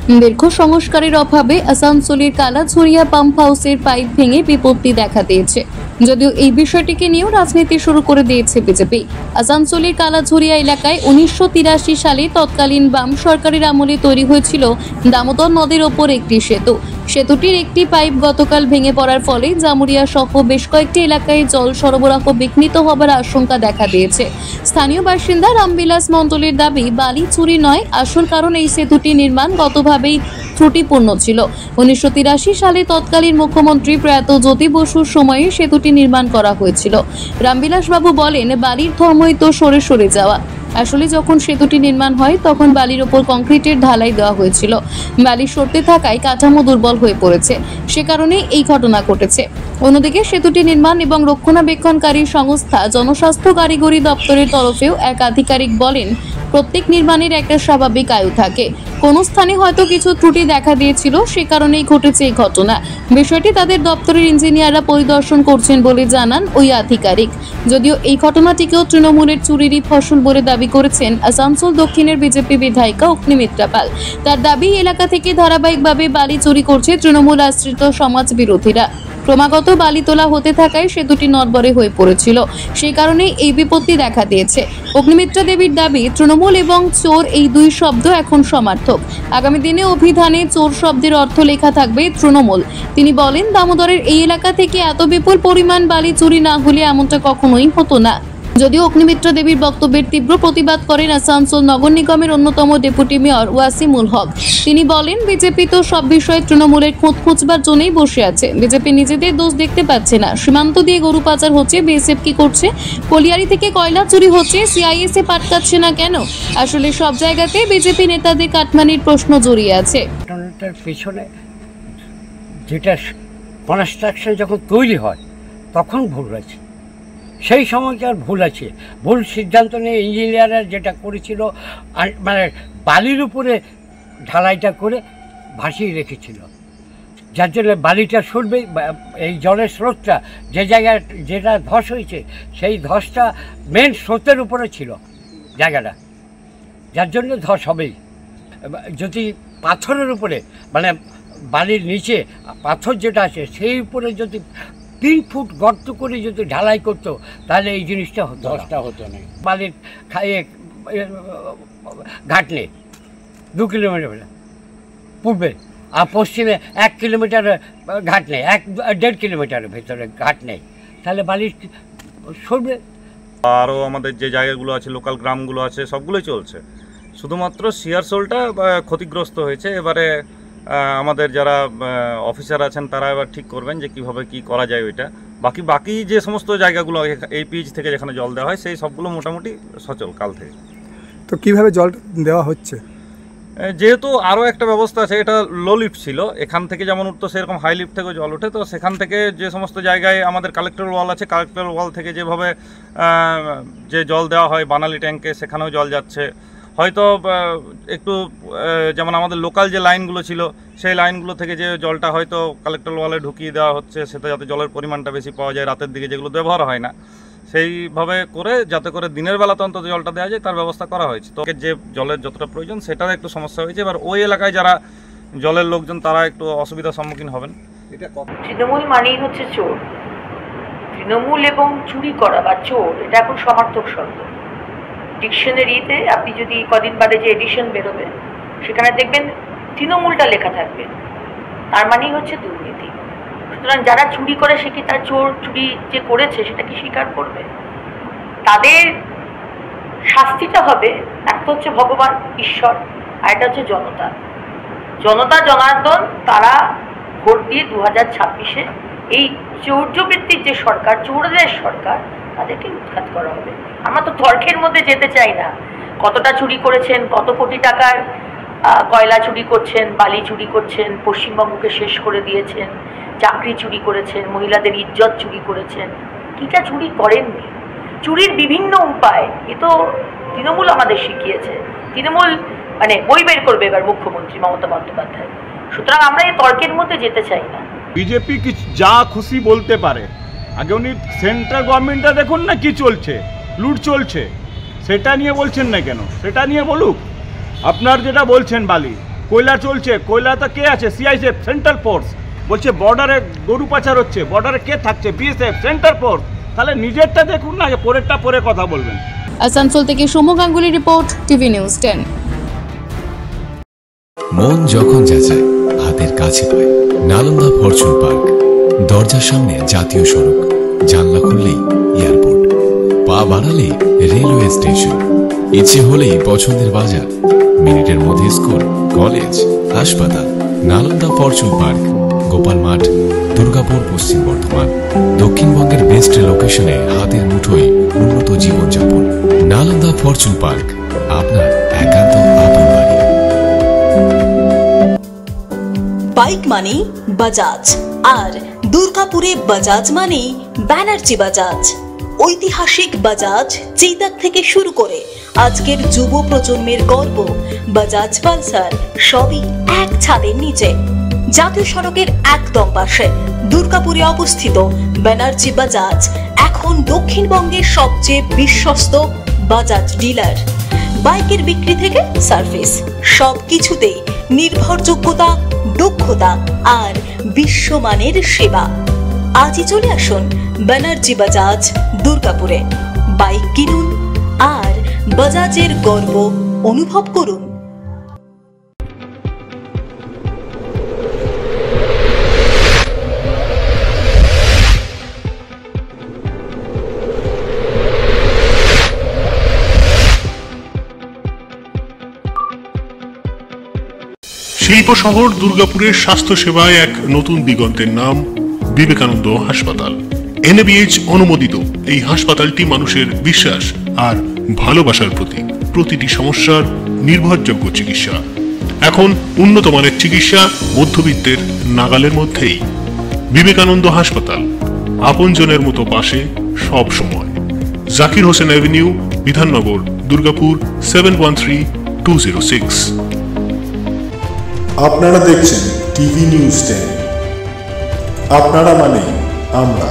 দীর্ঘ সংস্কারের অভাবে আসানসোলের কালাঝুরিয়া পাম্প হাউসের পাইপ ভেঙে বিপত্তি দেখা দিয়েছে। যদিও এই বিষয়টিকে নিয়েও রাজনীতি শুরু করে দিয়েছে বিজেপি। আসানসোলের কালাঝুরিয়া এলাকায় 1983 সালে তৎকালীন বাম সরকারের আমলে তৈরি হয়েছিল দামোদর নদের ওপর একটি সেতু। সেতুটির একটি পাইপ গতকাল ভেঙে পড়ার ফলে জামুরিয়া সহ বেশ কয়েকটি এলাকায় জল সরবরাহ বিঘ্নিত হবার আশঙ্কা দেখা দিয়েছে। স্থানীয় বাসিন্দা রামবিলাস মণ্ডলের দাবি, বালি চুরি নয়, আসল কারণ এই সেতুটি নির্মাণ গতভাবেই ত্রুটিপূর্ণ ছিল। 1983 সালে তৎকালীন মুখ্যমন্ত্রী প্রয়াত জ্যোতি বসুর সময়ে সেতুটি নির্মাণ করা হয়েছিল। রামবিলাস বাবু বলেন, বালির ধর্মই তো সরে সরে যাওয়া। আসলে যখন সেতুটি নির্মাণ হয় তখন বালির ওপর কংক্রিটের ঢালাই দেওয়া হয়েছিল। বালি সরতে থাকায় কাঠামো দুর্বল হয়ে পড়েছে, সে কারণে এই ঘটনা ঘটেছে। অন্যদিকে সেতুটি নির্মাণ এবং রক্ষণাবেক্ষণকারী সংস্থা জনস্বাস্থ্য কারিগরি দপ্তরের তরফেও এক আধিকারিক বলেন, প্রত্যেক নির্মাণের একটা স্বাভাবিক আয়ু থাকে। কোনো স্থানে হয়তো কিছু ত্রুটি দেখা দিয়েছিল, সে কারণেই ঘটেছে এই ঘটনা। বিষয়টি তাদের দপ্তরের ইঞ্জিনিয়াররা পরিদর্শন করছেন বলে জানান ওই আধিকারিক। যদিও এই ঘটনাটিকেও তৃণমূলের চুরিরই ফসল বলে দাবি করেছেন আসানসোল দক্ষিণের বিজেপি বিধায়িকা অগ্নিমিত্রা পাল। তার দাবি, এলাকা থেকে ধারাবাহিকভাবে বালি চুরি করছে তৃণমূল আশ্রিত সমাজ বিরোধীরা। ক্রমাগত বালি তোলা হতে থাকায় সেতুটি নড়বড়ে হয়ে পড়েছিল, সেই কারণেই এই বিপত্তি দেখা দিয়েছে। অগ্নিমিত্রা দেবীর দাবি, তৃণমূল এবং চোর এই দুই শব্দ এখন সমার্থক। আগামী দিনে অভিধানে চোর শব্দের অর্থ লেখা থাকবে তৃণমূল। তিনি বলেন, দামোদরের এই এলাকা থেকে এত বিপুল পরিমাণ বালি চুরি না হলে এমনটা কখনোই হতো না। যদিও অগ্নিমিত্রা দেবীর বক্তব্যের তীব্র প্রতিবাদ করেন আসানসোল নগর নিগমের অন্যতম ডেপুটি মেয়র ওয়াসিমুল হক। তিনি বলেন, বিজেপি তো সব বিষয়ে তৃণমূলের খোঁজ খুঁজবার জন্যই বসে আছে। বিজেপি নিজেদের দোষ দেখতে পাচ্ছে না। সীমান্ত দিয়ে গরু পাচার হচ্ছে, বিএসএফ কি করছে? কলিয়ারি থেকে কয়লা চুরি হচ্ছে, সিআইএসএ পাটকাচ্ছে না কেন? আসলে সব জায়গাতে বিজেপি নেতাদের কাটমানির প্রশ্ন জড়িয়ে আছে। পেছনে যেটা কনস্ট্রাকশন যখন তৈরি হয় তখন ভুল আছে, সেই সময়কার ভুল আছে। ভুল সিদ্ধান্ত নিয়ে ইঞ্জিনিয়াররা যেটা করেছিল, মানে বালির উপরে ঢালাইটা করে ভাসিয়ে রেখেছিল, যার জন্য বালিটা সরবে। এই জলের স্রোতটা যে জায়গায় যেটা ধস হয়েছে, সেই ধসটা মেন স্রোতের উপরে ছিল জায়গাটা, যার জন্য ধস হবেই। যদি পাথরের উপরে, মানে বালির নিচে পাথর যেটা আছে সেই উপরে যদি 3 ফুট গর্ত করে যদি ঢালাই করতো, তাহলে এই জিনিসটা ধসটা হতো না। বালির খাইয়ে ঘাট নেই 2 কিলোমিটার পূর্বে, আর পশ্চিমে 1 কিলোমিটার ঘাট নেই, 1-1.5 কিলোমিটারের ভেতরে ঘাট নেই, তাহলে বালির সরবে। আরও আমাদের যে জায়গাগুলো আছে, লোকাল গ্রামগুলো আছে, সবগুলোই চলছে। শুধুমাত্র সিয়ারসোলটা ক্ষতিগ্রস্ত হয়েছে। এবারে আমাদের যারা অফিসার আছেন তারা এবার ঠিক করবেন যে কিভাবে কি করা যায় ওইটা। বাকি যে সমস্ত জায়গাগুলো এই পিচ থেকে যেখানে জল দেওয়া হয় সেই সবগুলো মোটামুটি সচল কাল থেকে। তো কিভাবে জল দেওয়া হচ্ছে? যেহেতু আরও একটা ব্যবস্থা আছে, এটা লো লিফট ছিল, এখান থেকে যেমন উঠতো সেরকম হাই লিফট থেকেও জল ওঠে। তো সেখান থেকে যে সমস্ত জায়গায় আমাদের কালেক্টর ওয়াল আছে, কালেক্টর ওয়াল থেকে যেভাবে যে জল দেওয়া হয় বানালি ট্যাঙ্কে, সেখানেও জল যাচ্ছে। হয়তো একটু যেমন আমাদের লোকাল যে লাইনগুলো ছিল সেই লাইনগুলো থেকে যে জলটা হয়তো কালেক্টর ওয়ালে ঢুকিয়ে দেওয়া হচ্ছে, সেটা যাতে জলের পরিমাণটা বেশি পাওয়া যায় রাতের দিকে, যেগুলো ব্যবহার হয় না, সেইভাবে করে যাতে করে দিনের বেলা তো অন্তত জলটা দেওয়া যায় তার ব্যবস্থা করা হয়েছে। তো যে জলের যতটা প্রয়োজন সেটার একটু সমস্যা হয়েছে। এবার ওই এলাকায় যারা জলের লোকজন তারা একটু অসুবিধার সম্মুখীন হবেন। এটা তৃণমূল মানেই হচ্ছে চোর। তৃণমূল এবং চুরি করা বা চোর, এটা এখন সমার্থক শব্দ। ডিকশনারিতে আপনি যদি কদিন বাদে যে এডিশন বেরোবে সেখানে দেখবেন তৃণমূলটা লেখা থাকবে, তার মানেই হচ্ছে দুর্নীতি। সুতরাং যারা চুরি করে, সে কি তার চুরি যে করেছে সেটা কি স্বীকার করবে? তাদের শাস্তিটা হবে, একটা হচ্ছে ভগবান ঈশ্বর, আর এটা হচ্ছে জনতা জনার্দন। তারা ভোট দিয়ে 2026-এ এই চৌর্যবৃত্তির যে সরকার, চোরদের সরকার, তাদেরকে উৎখাত করা হবে। আমরা তো তর্কের মধ্যে যেতে চাই না। কতটা চুরি করেছেন, কত কোটি টাকার কয়লা চুরি করছেন, বালি চুরি করছেন, পশ্চিমবঙ্গকে শেষ করে দিয়েছেন, চাকরি চুরি করেছেন, মহিলাদের ইজ্জত চুরি করেছেন, কিটা চুরি করেননি? চুরির বিভিন্ন উপায় এ তো তৃণমূল আমাদের শিখিয়েছে। তৃণমূল মানে বই বের করবে এবার মুখ্যমন্ত্রী মমতা বন্দ্যোপাধ্যায়। সুতরাং আমরা এই তর্কের মধ্যে যেতে চাই না। বিজেপি কি যা খুশি বলতে পারে। আগে উনি সেন্ট্রাল গভর্নমেন্টটা দেখুন না কি চলছে, লুট চলছে, সেটা নিয়ে বলছেন না কেন? সেটা নিয়ে বলুক। আপনার যেটা বলছেন বালি, কয়লা চলছে, কয়লাতে কে আছে? CISF, central force. বলছে বর্ডারে গরু পাচার হচ্ছে, বর্ডারে কে থাকছে? BSF, central force. তাহলে নিজেরটা দেখুন না, আগে পরেরটা পরে কথা বলবেন। আসানসোল থেকে Soumya Ganguly report, TV news 10। মন যখন যাচায় হাতের কাছে পায় নালন্দা ফরচুন পার্ক। দরজার সামনে জাতীয় সড়ক, জানলা খুললেই এয়ারপোর্ট, পা বাড়ালেই রেলওয়ে স্টেশন, ইচ্ছে হলেই পছন্দের বাজার, মিনিটের মধ্যে স্কুল, কলেজ, হাসপাতাল। নালন্দা ফরচুন পার্ক, গোপাল মাঠ, দুর্গাপুর, পশ্চিম বর্ধমান। দক্ষিণবঙ্গের বেস্ট লোকেশনে হাতের মুঠোয় উন্নত জীবনযাপন। নালন্দা ফরচুন পার্ক, আপনার একান্ত আপন বাড়ি। বাইক মানে বাজাজ, আর দুর্গাপুরে বাজাজ মানে ব্যানার্জি বাজাজ। ঐতিহাসিক বাজাজ চেতক থেকে শুরু করে আজকের যুব প্রজন্মের গর্ব বাজাজ পালসার, সবই এক ছাদের নিচে। জাতীয় সড়কের একদম পাশে দুর্গাপুরে অবস্থিত ব্যানার্জি বাজাজ এখন দক্ষিণবঙ্গের সবচেয়ে বিশ্বস্ত বাজাজ ডিলার। বাইকের বিক্রি থেকে সার্ভিস, সবকিছুতেই নির্ভরযোগ্যতা, দক্ষতা আর বিশ্বমানের সেবা। আজই চলে আসুন ব্যানার্জি বাজাজ দুর্গাপুরে। বাইক কিনুন আর বাজাজের গর্ব অনুভব করুন। শিল্প শহর দুর্গাপুরের স্বাস্থ্য সেবায় এক নতুন দিগন্তের নাম বিবেকানন্দ হাসপাতাল। NABH অনুমোদিত এই হাসপাতালটি মানুষের বিশ্বাস আর ভালোবাসার প্রতীক। প্রতিটি সমস্যার নির্ভরযোগ্য চিকিৎসা। এখন উন্নত মানের চিকিৎসা মধ্যবিত্তের নাগালের মধ্যেই। বিবেকানন্দ হাসপাতাল, আপনজনের মতো পাশে সব সময়। জাকির হোসেন অ্যাভিনিউ, বিধাননগর, দুর্গাপুর 713206। আপনারা দেখছেন টিভি নিউজ 10। আপনারা মানে আমরা।